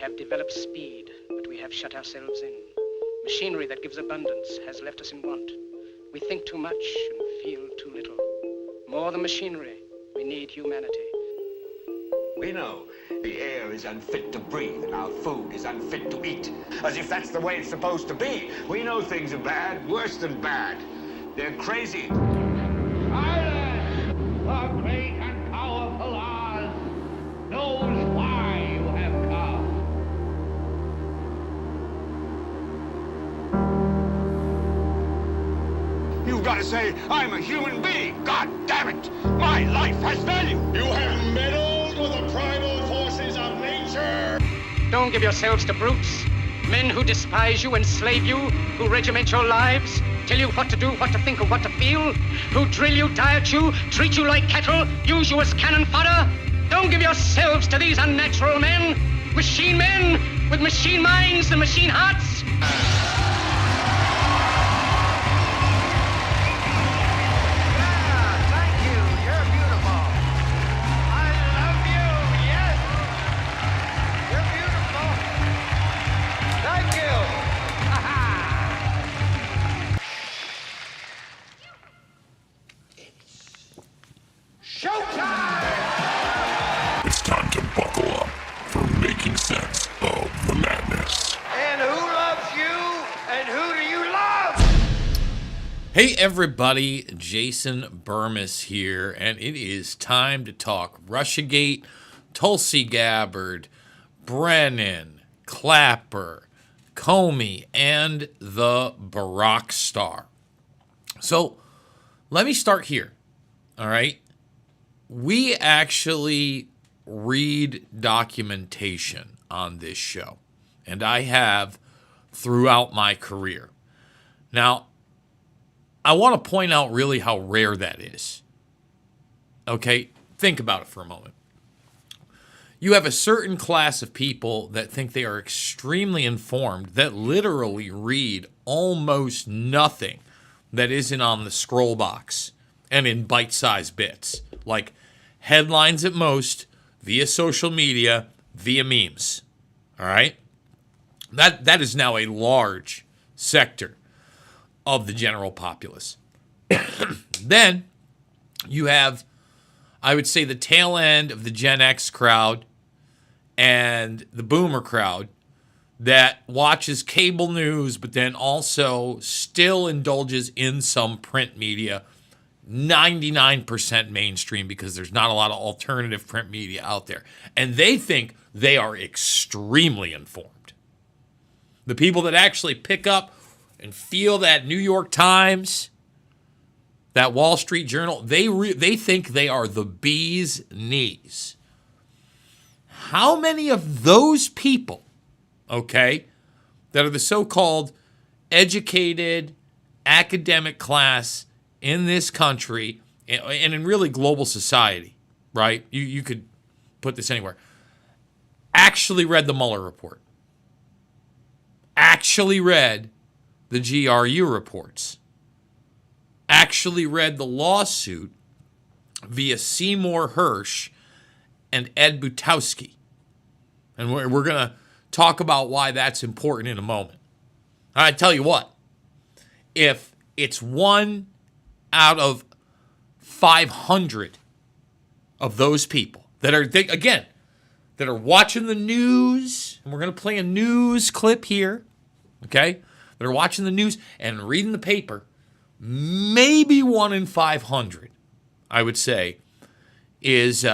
have developed speed, but we have shut ourselves in. Machinery that gives abundance has left us in want. We think too much and feel too little. More than machinery, we need humanity. We know the air is unfit to breathe and our food is unfit to eat, as if that's the way it's supposed to be. We know things are bad, worse than bad. They're crazy. Silence! The great and powerful Oz knows why you have come. You've got to say, I'm a human being. God damn it! My life has value. You have meddled with the primal forces of nature. Don't give yourselves to brutes. Men who despise you, enslave you, who regiment your lives, tell you what to do, what to think, or what to feel, who drill you, diet you, treat you like cattle, use you as cannon fodder. Don't give yourselves to these unnatural men with machine minds and machine hearts. It's time to buckle up for making sense of the madness. And who loves you? And who do you love? Hey everybody, Jason Bermas here, and it is time to talk Russiagate, Tulsi Gabbard, Brennan, Clapper, Comey, and the Barack star. So, let me start here, all right? We actually read documentation on this show, and I have throughout my career. Now, I want to point out really how rare that is. Okay, think about it for a moment. You have a certain class of people that think they are extremely informed, that literally read almost nothing that isn't on the scroll box and in bite-sized bits, like headlines at most, via social media, via memes. All right? That is now a large sector of the general populace. Then you have, I would say, the tail end of the Gen X crowd and the boomer crowd that watches cable news, but then also still indulges in some print media, 99% mainstream, because there's not a lot of alternative print media out there. And they think they are extremely informed. The people that actually pick up and feel that New York Times, that Wall Street Journal, they think they are the bee's knees. How many of those people, okay, that are the so-called educated academic class in this country and in really global society, right? You could put this anywhere. Actually read the Mueller Report. Actually read the GRU reports. Actually read the lawsuit via Seymour Hersh and Ed Butowski. And we're going to talk about why that's important in a moment. I tell you what, if it's 1 out of 500 of those people that are, again, that are watching the news, and we're going to play a news clip here, okay, that are watching the news and reading the paper, maybe 1 in 500, I would say, is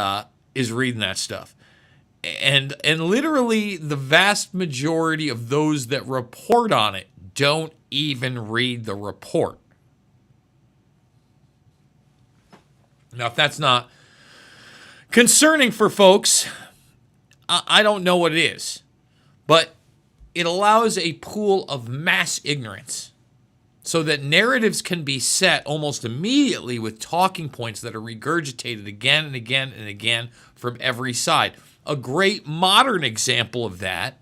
reading that stuff. And literally the vast majority of those that report on it don't even read the report. Now, if that's not concerning for folks, I don't know what it is. But it allows a pool of mass ignorance so that narratives can be set almost immediately with talking points that are regurgitated again and again and again from every side. A great modern example of that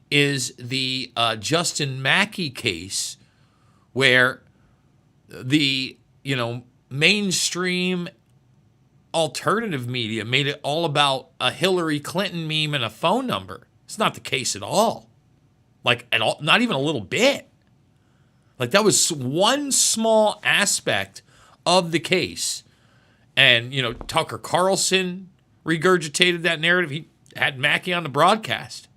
is the Justin Mackey case, where the mainstream alternative media made it all about a Hillary Clinton meme and a phone number. It's not the case at all. Like, at all, not even a little bit. Like, that was one small aspect of the case. And, Tucker Carlson regurgitated that narrative. He had Mackey on the broadcast.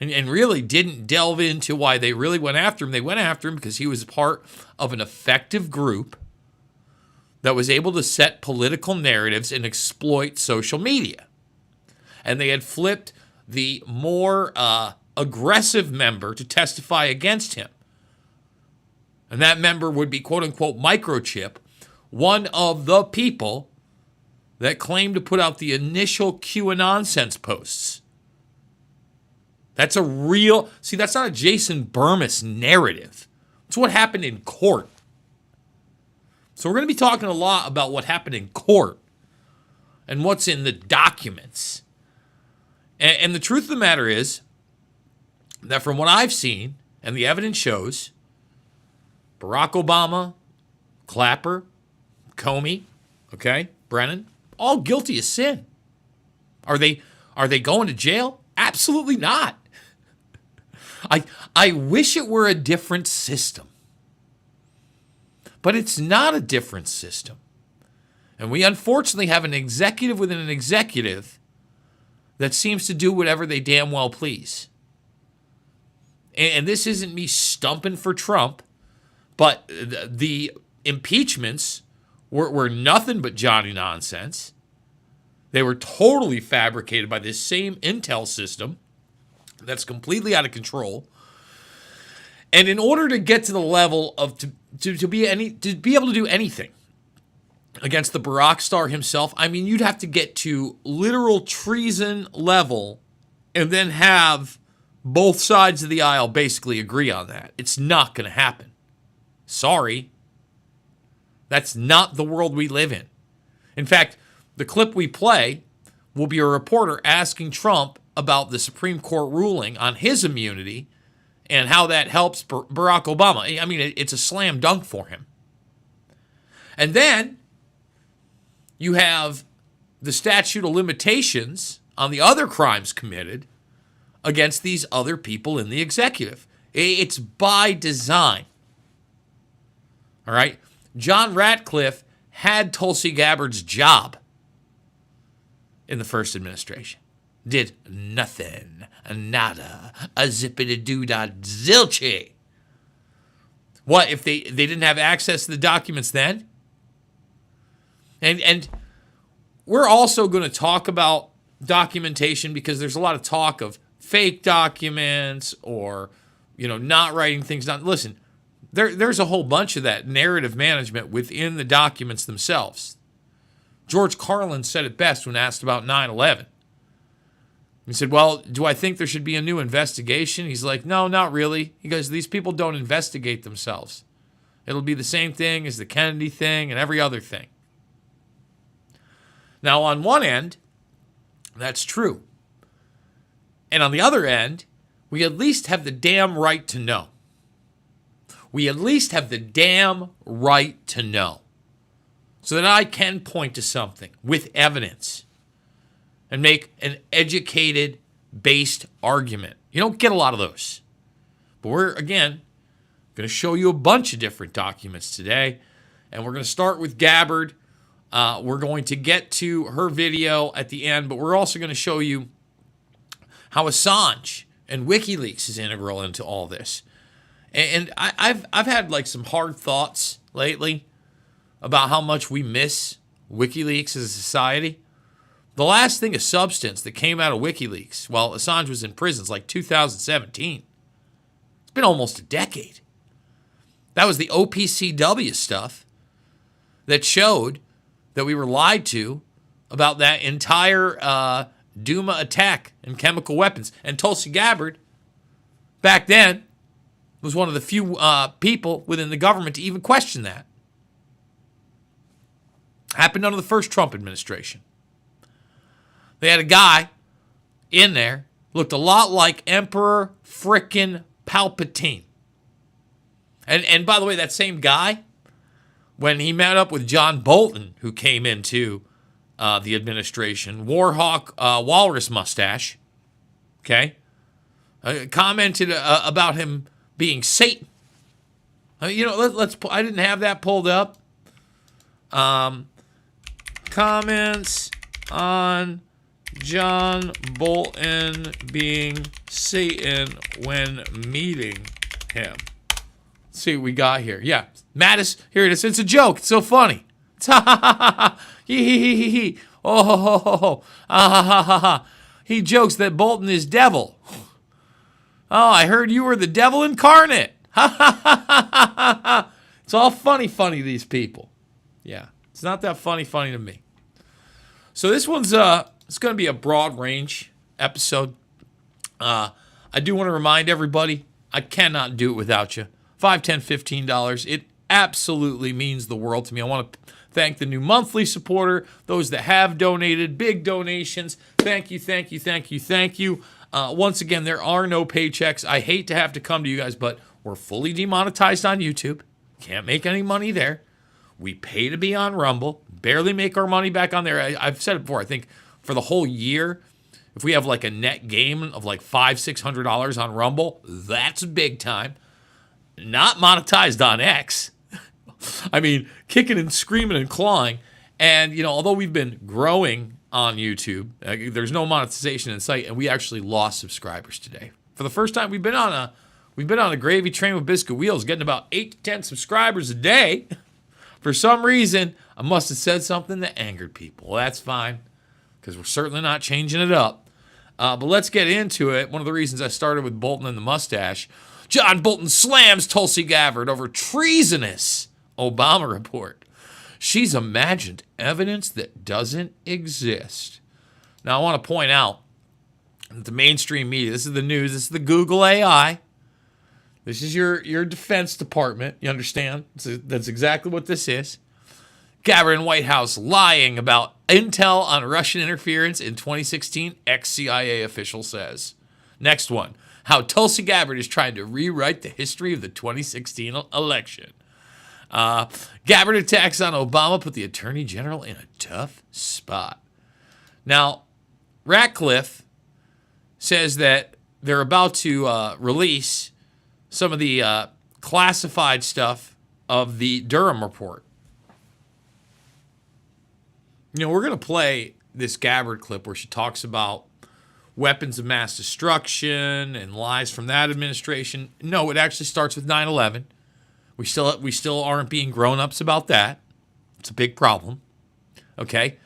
And really didn't delve into why they really went after him. They went after him because he was part of an effective group that was able to set political narratives and exploit social media. And they had flipped the more aggressive member to testify against him. And that member would be, quote-unquote, microchip, one of the people that claimed to put out the initial QAnon posts. That's a real... See, that's not a Jason Bermas narrative. It's what happened in court. So we're going to be talking a lot about what happened in court and what's in the documents. And the truth of the matter is that from what I've seen, and the evidence shows, Barack Obama, Clapper, Comey, Brennan, all guilty of sin. Are they going to jail? Absolutely not. I wish it were a different system. But it's not a different system. And we unfortunately have an executive within an executive that seems to do whatever they damn well please. And this isn't me stumping for Trump, but the impeachments were nothing but Johnny nonsense. They were totally fabricated by this same intel system that's completely out of control. And in order to get to the level of to be able to do anything against the Barack star himself, I mean, you'd have to get to literal treason level and then have both sides of the aisle basically agree on that. It's not going to happen. Sorry. That's not the world we live in. In fact, the clip we play will be a reporter asking Trump about the Supreme Court ruling on his immunity and how that helps Barack Obama. I mean, it's a slam dunk for him. And then you have the statute of limitations on the other crimes committed against these other people in the executive. It's by design. All right? John Ratcliffe had Tulsi Gabbard's job in the first administration. Did nothing, nada, a zippity-doo-dah zilchy. What, if they didn't have access to the documents then? And we're also going to talk about documentation because there's a lot of talk of fake documents or, not writing things down. Listen, there's a whole bunch of that narrative management within the documents themselves. George Carlin said it best when asked about 9/11. He said, well, do I think there should be a new investigation? He's like, no, not really. He goes, these people don't investigate themselves. It'll be the same thing as the Kennedy thing and every other thing. Now, on one end, that's true. And on the other end, we at least have the damn right to know. We at least have the damn right to know. So that I can point to something with evidence and make an educated-based argument. You don't get a lot of those. But we're, again, going to show you a bunch of different documents today. And we're going to start with Gabbard. We're going to get to her video at the end, but we're also going to show you how Assange and WikiLeaks is integral into all this. And I've had like some hard thoughts lately about how much we miss WikiLeaks as a society. The last thing of substance that came out of WikiLeaks while Assange was in prison is like 2017. It's been almost a decade. That was the OPCW stuff that showed that we were lied to about that entire Duma attack and chemical weapons. And Tulsi Gabbard, back then, was one of the few people within the government to even question that. Happened under the first Trump administration. They had a guy in there, looked a lot like Emperor frickin' Palpatine. And by the way, that same guy, when he met up with John Bolton, who came into the administration, Warhawk Walrus mustache, Okay? Commented about him being Satan. Let's. I didn't have that pulled up. Comments on John Bolton being Satan when meeting him. Let's see what we got here. Yeah, Mattis. Here it is. It's a joke. It's so funny. It's ha ha ha ha ha. He. Oh ho ho ho ho. Ah ha ha ha ha. He jokes that Bolton is devil. Oh, I heard you were the devil incarnate. Ha ha ha ha ha ha. It's all funny, these people. Yeah, it's not that funny to me. So this one's it's going to be a broad range episode. I do want to remind everybody, I cannot do it without you. $5, $10, $15. It absolutely means the world to me. I want to thank the new monthly supporter, those that have donated, big donations. Thank you. Once again, there are no paychecks. I hate to have to come to you guys, but we're fully demonetized on YouTube. Can't make any money there. We pay to be on Rumble. Barely make our money back on there. I've said it before. I think for the whole year, if we have like a net gain of like $500-$600 on Rumble, that's big time. Not monetized on X. I mean, kicking and screaming and clawing. And, although we've been growing on YouTube, there's no monetization in sight, and we actually lost subscribers today. For the first time, we've been on a gravy train with biscuit wheels, getting about 8 to 10 subscribers a day. For some reason, I must have said something that angered people. Well, that's fine, because we're certainly not changing it up. But let's get into it. One of the reasons I started with Bolton and the mustache. John Bolton slams Tulsi Gabbard over treasonous Obama report. She's imagined evidence that doesn't exist. Now, I want to point out that the mainstream media, this is the news, this is the Google AI. This is your defense department. You understand? That's exactly what this is. Gabbard and White House lying about intel on Russian interference in 2016, ex-CIA official says. Next one. How Tulsi Gabbard is trying to rewrite the history of the 2016 election. Gabbard attacks on Obama put the Attorney General in a tough spot. Now, Ratcliffe says that they're about to release some of the classified stuff of the Durham report. We're going to play this Gabbard clip where she talks about weapons of mass destruction and lies from that administration. No, it actually starts with 9/11. We still aren't being grown-ups about that. It's a big problem. Okay?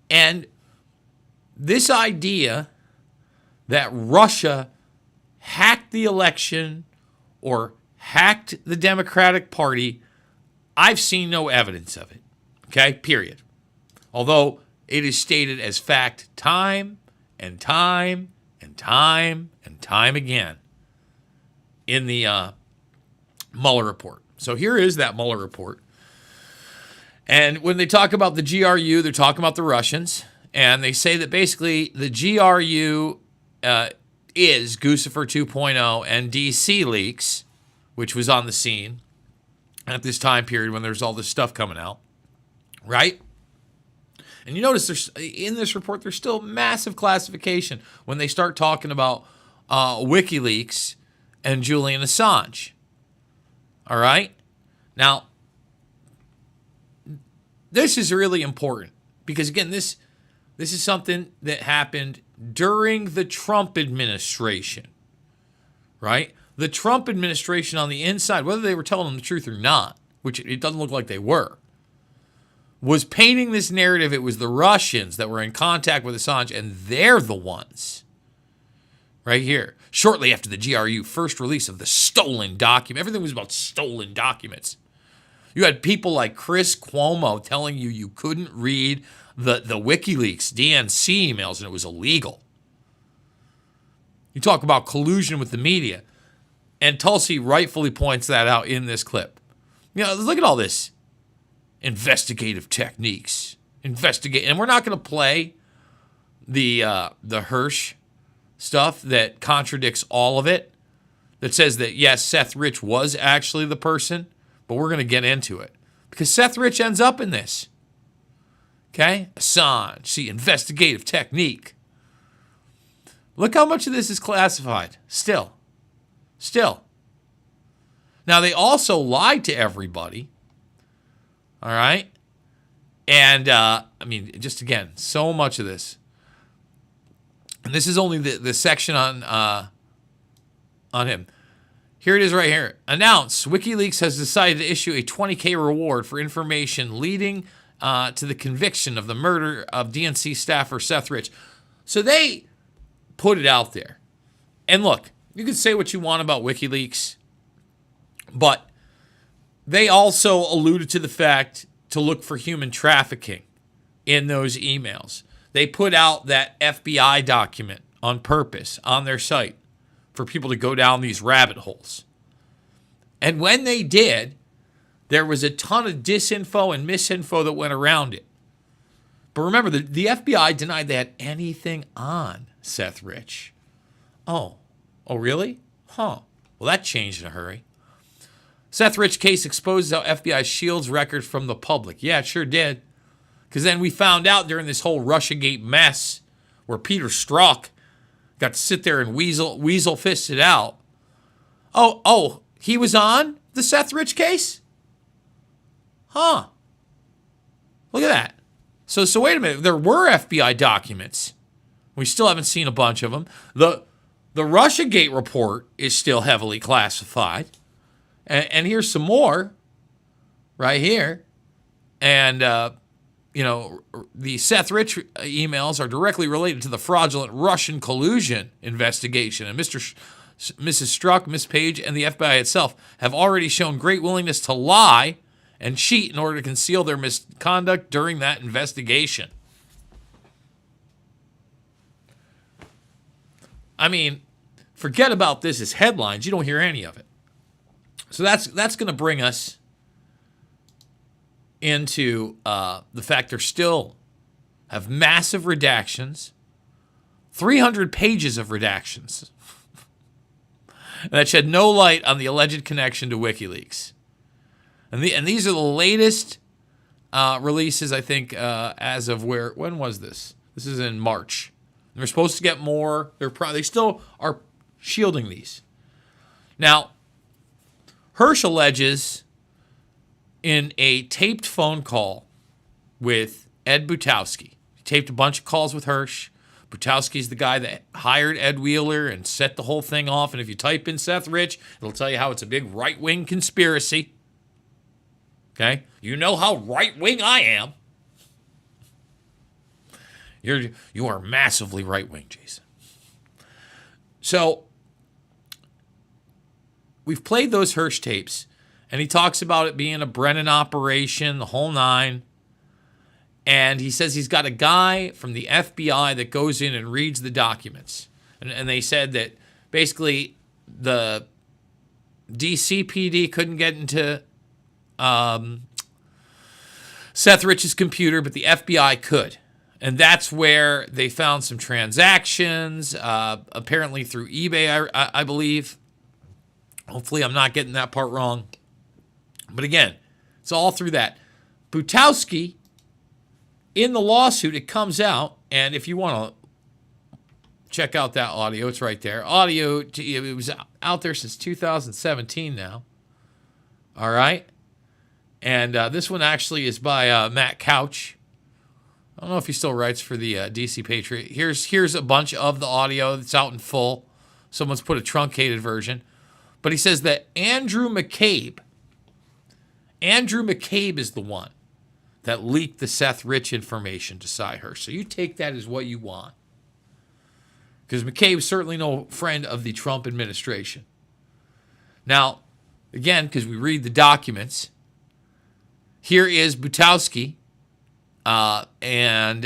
And this idea that Russia hacked the election or hacked the Democratic Party, I've seen no evidence of it. Okay? Period. Although it is stated as fact time and time and time and time again in the Mueller Report. So here is that Mueller Report. And when they talk about the GRU, they're talking about the Russians. And they say that basically the GRU is Guccifer 2.0 and DC leaks, which was on the scene at this time period when there's all this stuff coming out, right? And you notice there's in this report, there's still massive classification when they start talking about WikiLeaks and Julian Assange. All right? Now, this is really important because, again, this is something that happened during the Trump administration, right? The Trump administration on the inside, whether they were telling them the truth or not, which it doesn't look like they were, was painting this narrative. It was the Russians that were in contact with Assange, and they're the ones. Right here. Shortly after the GRU first release of the stolen document, everything was about stolen documents. You had people like Chris Cuomo telling you couldn't read the WikiLeaks DNC emails and it was illegal. You talk about collusion with the media. And Tulsi rightfully points that out in this clip. Look at all this. Investigative techniques. And we're not going to play the Hirsch stuff that contradicts all of it, that says that, yes, Seth Rich was actually the person, but we're going to get into it. Because Seth Rich ends up in this. Okay? Assange, see, investigative technique. Look how much of this is classified. Still. Now, they also lied to everybody. All right? And, just again, so much of this. And this is only the section on him. Here it is right here. Announce, WikiLeaks has decided to issue a $20,000 reward for information leading to the conviction of the murder of DNC staffer Seth Rich. So they put it out there. And look, you can say what you want about WikiLeaks, but they also alluded to the fact to look for human trafficking in those emails. They put out that FBI document on purpose on their site for people to go down these rabbit holes. And when they did, there was a ton of disinfo and misinfo that went around it. But remember, the FBI denied they had anything on Seth Rich. Oh, really? Huh. Well, that changed in a hurry. Seth Rich case exposes how FBI shields records from the public. Yeah, it sure did. Because then we found out during this whole Russiagate mess where Peter Strzok got to sit there and weasel fist it out. Oh, he was on the Seth Rich case? Huh. Look at that. So wait a minute. There were FBI documents. We still haven't seen a bunch of them. The Russiagate report is still heavily classified. And here's some more right here. And, the Seth Rich emails are directly related to the fraudulent Russian collusion investigation. And Mrs. Strzok, Miss Page, and the FBI itself have already shown great willingness to lie and cheat in order to conceal their misconduct during that investigation. I mean, forget about this as headlines. You don't hear any of it. So that's going to bring us into the fact they still have massive redactions, 300 pages of redactions that shed no light on the alleged connection to WikiLeaks. And these are the latest releases, I think, as of when was this? This is in March. They're supposed to get more. They still are shielding these. Now, Hirsch alleges in a taped phone call with Ed Butowski. He taped a bunch of calls with Hirsch. Butowski's the guy that hired Ed Wheeler and set the whole thing off. And if you type in Seth Rich, it'll tell you how it's a big right-wing conspiracy. Okay? You know how right-wing I am. You are massively right-wing, Jason. So, we've played those Hirsch tapes, and he talks about it being a Brennan operation, the whole nine. And he says he's got a guy from the FBI that goes in and reads the documents. And they said that basically the DCPD couldn't get into Seth Rich's computer, but the FBI could. And that's where they found some transactions, apparently through eBay, I believe. Hopefully I'm not getting that part wrong. But again, it's all through that. Butowski, in the lawsuit, it comes out, and if you want to check out that audio, it's right there. Audio, it was out there since 2017 now. All right? And this one actually is by Matt Couch. I don't know if he still writes for the DC Patriot. Here's a bunch of the audio that's out in full. Someone's put a truncated version. But he says that Andrew McCabe is the one that leaked the Seth Rich information to Cy Hirsch. So you take that as what you want. Because McCabe's certainly no friend of the Trump administration. Now, again, because we read the documents, here is Butowski and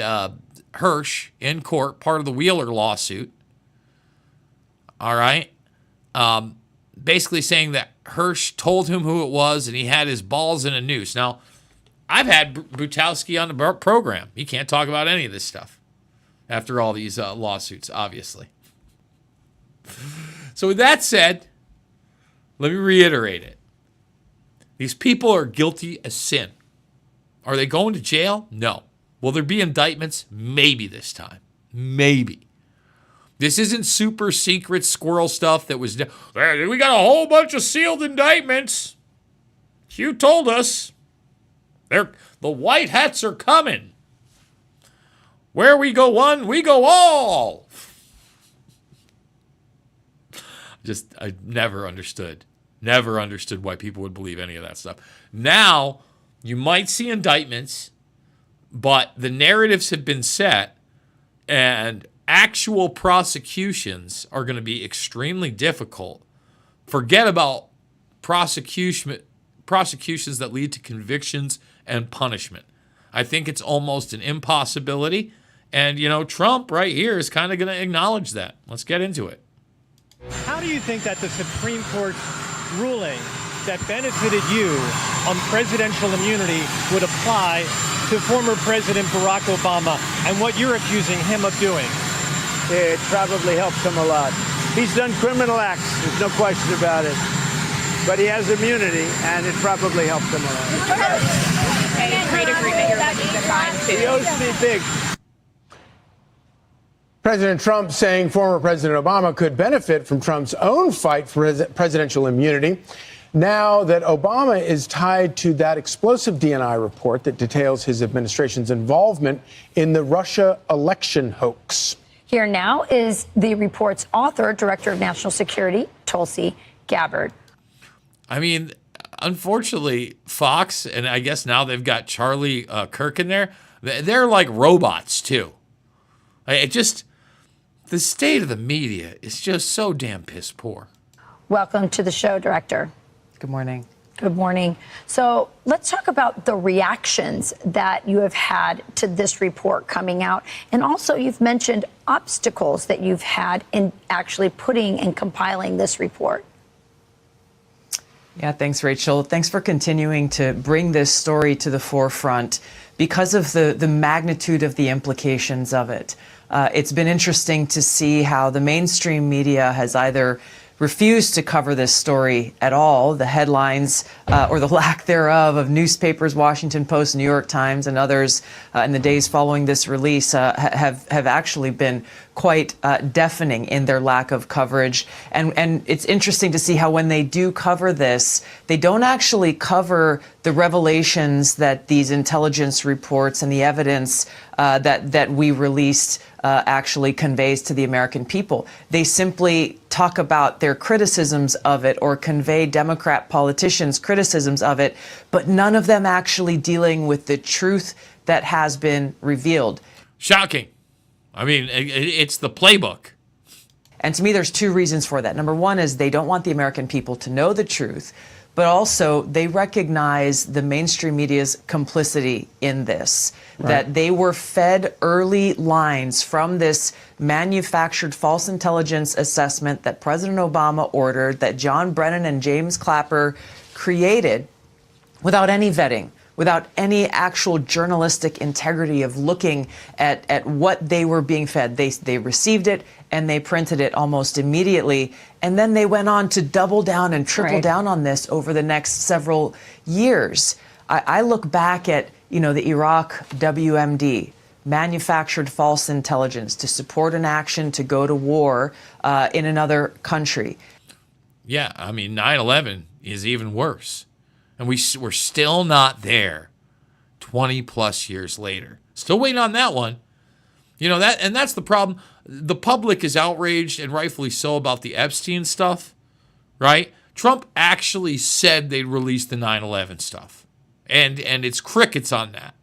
Hirsch in court, part of the Wheeler lawsuit. All right. Basically saying that Hirsch told him who it was and he had his balls in a noose. Now, I've had Butowski on the program. He can't talk about any of this stuff after all these lawsuits, obviously. So with that said, let me reiterate it. These people are guilty as sin. Are they going to jail? No. Will there be indictments? Maybe this time. Maybe. This isn't super secret squirrel stuff that was... We got a whole bunch of sealed indictments. You told us. The white hats are coming. Where we go one, we go all. I never understood why people would believe any of that stuff. Now, you might see indictments, but the narratives have been set, and actual prosecutions are going to be extremely difficult. Forget about prosecutions that lead to convictions and punishment. I think it's almost an impossibility. And, Trump right here is kind of going to acknowledge that. Let's get into it. How do you think that the Supreme Court's ruling that benefited you on presidential immunity would apply to former President Barack Obama and what you're accusing him of doing? It probably helps him a lot. He's done criminal acts, there's no question about it. But he has immunity, and it probably helps him a lot. A trade agreement you're looking to sign too. He owes me big. President Trump saying former President Obama could benefit from Trump's own fight for presidential immunity. Now that Obama is tied to that explosive DNI report that details his administration's involvement in the Russia election hoax. Here now is the report's author, Director of National Security, Tulsi Gabbard. I mean, unfortunately, Fox, and I guess now they've got Charlie Kirk in there, they're like robots, too. The state of the media is just so damn piss poor. Welcome to the show, Director. Good morning. Good morning. So let's talk about the reactions that you have had to this report coming out. And also you've mentioned obstacles that you've had in actually putting and compiling this report. Yeah, thanks, Rachel. Thanks for continuing to bring this story to the forefront because of the magnitude of the implications of it. It's been interesting to see how the mainstream media has either refused to cover this story at all. The headlines or the lack thereof of newspapers, Washington Post, New York Times, and others in the days following this release have actually been quite deafening in their lack of coverage. And it's interesting to see how when they do cover this, they don't actually cover the revelations that these intelligence reports and the evidence that we released actually conveys to the American people. They simply talk about their criticisms of it or convey Democrat politicians' criticisms of it, but none of them actually dealing with the truth that has been revealed. Shocking. I mean, it's the playbook. And to me, there's two reasons for that. Number one is they don't want the American people to know the truth, but also they recognize the mainstream media's complicity in this, right. That they were fed early lines from this manufactured false intelligence assessment that President Obama ordered, that John Brennan and James Clapper created without any vetting, without any actual journalistic integrity of looking at what they were being fed. They received it and they printed it almost immediately. And then they went on to double down and triple down on this over the next several years. I look back at, the Iraq WMD, manufactured false intelligence to support an action to go to war in another country. Yeah, I mean, 9/11 is even worse. And we're still not there 20 plus years later. Still waiting on that one. And that's the problem. The public is outraged, and rightfully so, about the Epstein stuff, right? Trump actually said they'd release the 9/11 stuff. And it's crickets on that.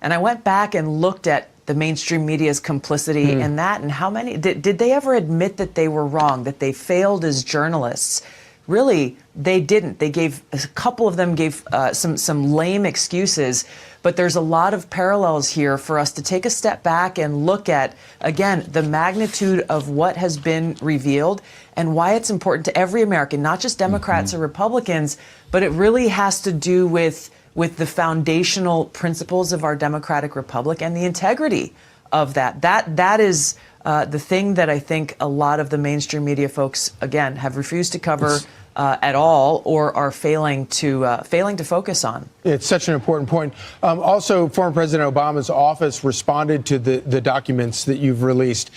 And I went back and looked at the mainstream media's complicity in that, and how many did they ever admit that they were wrong, that they failed as journalists? Really, they didn't. They gave, a couple of them gave some lame excuses, but there's a lot of parallels here for us to take a step back and look at, again, the magnitude of what has been revealed and why it's important to every American, not just Democrats or Republicans, but it really has to do with the foundational principles of our democratic republic and the integrity of that. That is the thing that I think a lot of the mainstream media folks, again, have refused to cover at all, or are failing to focus on. It's such an important point. Also, former President Obama's office responded to the documents that you've released,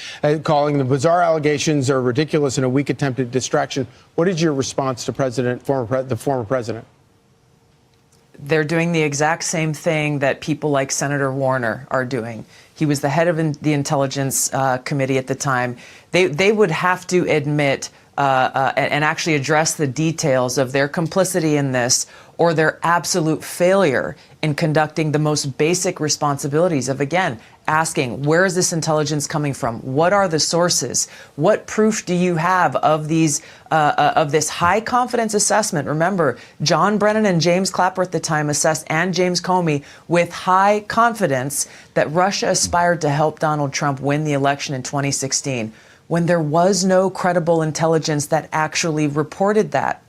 calling the bizarre allegations are ridiculous and a weak attempt at distraction. What is your response to the former president? They're doing the exact same thing that people like Senator Warner are doing. He was the head of the Intelligence Committee at the time. They would have to admit and actually address the details of their complicity in this, or their absolute failure in conducting the most basic responsibilities of, again, asking, where is this intelligence coming from? What are the sources? What proof do you have of these of this high confidence assessment? Remember, John Brennan and James Clapper at the time assessed, and James Comey, with high confidence that Russia aspired to help Donald Trump win the election in 2016, when there was no credible intelligence that actually reported that.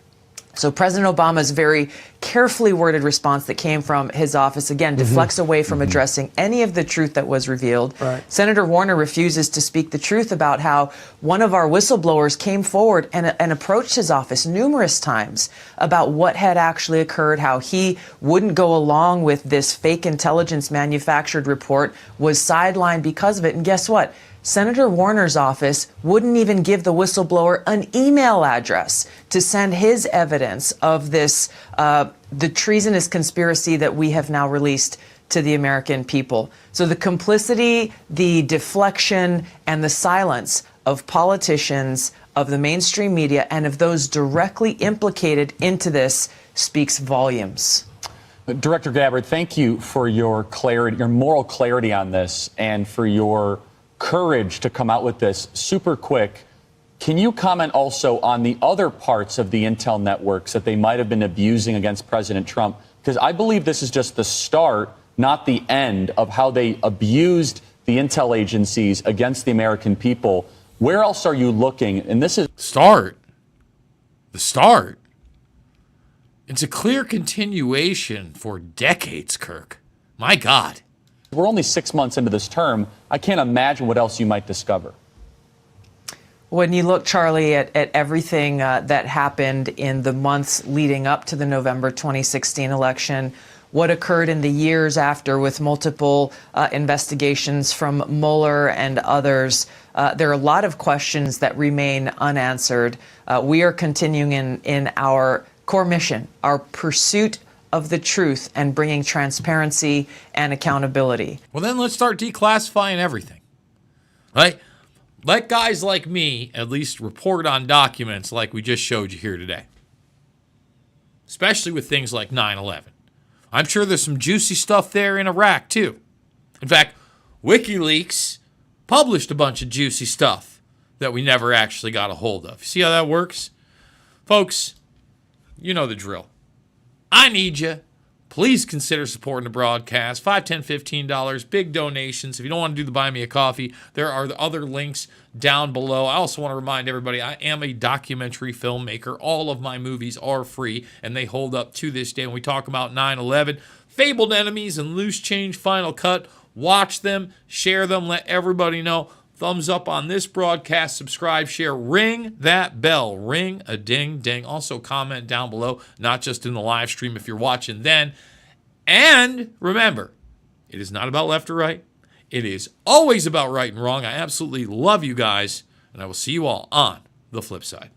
So President Obama's very carefully worded response that came from his office, again, deflects away from addressing any of the truth that was revealed. Right. Senator Warner refuses to speak the truth about how one of our whistleblowers came forward and approached his office numerous times about what had actually occurred, how he wouldn't go along with this fake intelligence manufactured report, was sidelined because of it. And guess what? Senator Warner's office wouldn't even give the whistleblower an email address to send his evidence of this, the treasonous conspiracy that we have now released to the American people. So the complicity, the deflection, and the silence of politicians, of the mainstream media, and of those directly implicated into this speaks volumes. Director Gabbard, thank you for your clarity, your moral clarity on this, and for your courage to come out with this super quick. Can you comment also on the other parts of the intel networks that they might have been abusing against President Trump? Because I believe this is just the start, not the end, of how they abused the intel agencies against the American people. Where else are you looking? And this is the start. It's a clear continuation for decades, Kirk. My God. We're only 6 months into this term. I can't imagine what else you might discover. When you look, Charlie, at everything that happened in the months leading up to the November 2016 election, what occurred in the years after with multiple investigations from Mueller and others, there are a lot of questions that remain unanswered. We are continuing in our core mission, our pursuit of the truth and bringing transparency and accountability. Well, then let's start declassifying everything, right? Let guys like me at least report on documents like we just showed you here today, especially with things like 9/11. I'm sure there's some juicy stuff there in Iraq, too. In fact, WikiLeaks published a bunch of juicy stuff that we never actually got a hold of. See how that works? Folks, you know the drill. I need you. Please consider supporting the broadcast. $5, $10, $15, big donations. If you don't want to do the Buy Me a Coffee, there are the other links down below. I also want to remind everybody, I am a documentary filmmaker. All of my movies are free, and they hold up to this day. When we talk about 9/11, Fabled Enemies and Loose Change Final Cut, watch them, share them, let everybody know. Thumbs up on this broadcast, subscribe, share, ring that bell, ring a ding ding. Also comment down below, not just in the live stream if you're watching then. And remember, it is not about left or right. It is always about right and wrong. I absolutely love you guys, and I will see you all on the flip side.